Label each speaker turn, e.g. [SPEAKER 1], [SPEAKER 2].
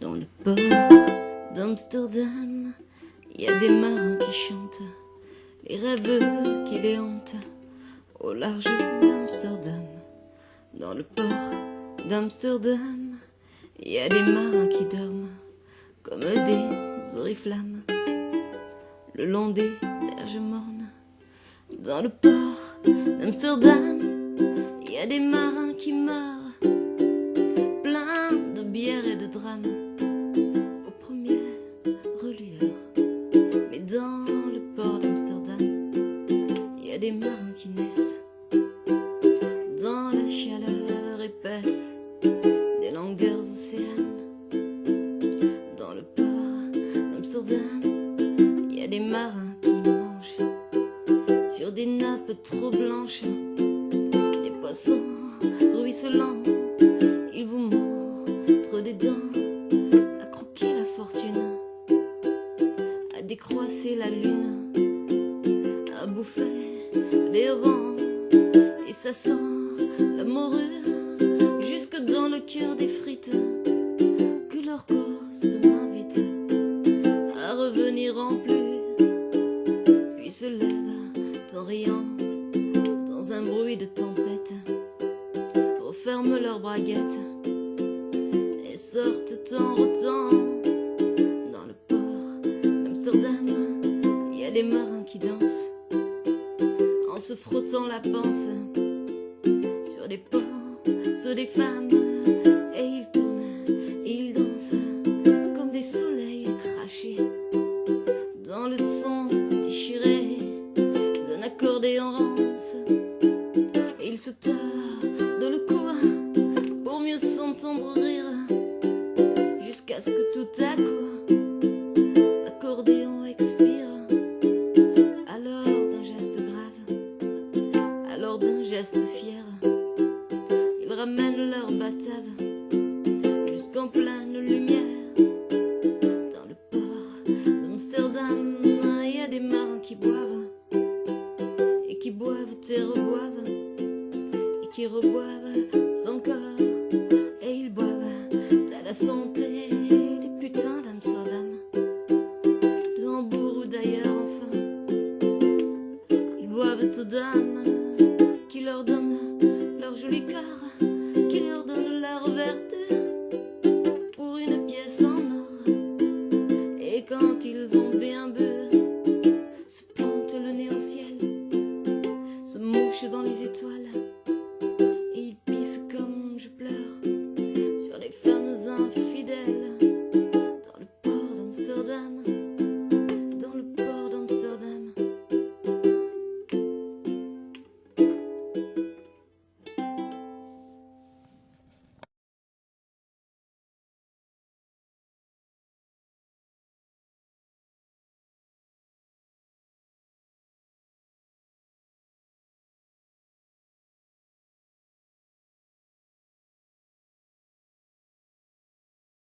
[SPEAKER 1] Dans le port d'Amsterdam, il y a des marins qui chantent les rêves qui les hantent au large d'Amsterdam. Dans le port d'Amsterdam, il y a des marins qui dorment comme des oriflammes le long des berges mornes. Dans le port d'Amsterdam, il y a des marins qui meurent, pleins de bière et de drames, aux premières relueurs. Mais dans le port d'Amsterdam, il y a des marins qui naissent dans la chaleur épaisse des longueurs océanes. Dans le port d'Amsterdam, il y a des marins qui mangent sur des nappes trop blanches des poissons ruisselants. Ils vous montrent des dents à croquer la fortune, à décroisser la lune, à bouffer les vents. Et ça sent la morue jusque dans le cœur des frites, que leur corps se m'invite à revenir en plus, puis se lève en riant dans un bruit de tempête, referment leurs braguettes et sortent en rotant. Dans le port d'Amsterdam, il y a des marins qui dansent en se frottant la panse sur des pans, sur des femmes, et ils tournent, et ils dansent comme des soleils crachés dans le son déchiré d'un accordéon rance. Et ils se tordent le cou pour mieux s'entendre rire, jusqu'à ce que tout à coup l'accordéon expire. Alors d'un geste grave, alors d'un geste fier, ils ramènent leur batave jusqu'en pleine lumière. Dans le port d'Amsterdam, il y a des marins qui boivent, et qui boivent et reboivent, et qui reboivent encore, et ils boivent à la santé des putains d'Amsterdam, de Hambourg ou d'ailleurs enfin. Ils boivent aux dames qui leur donnent leur joli corps,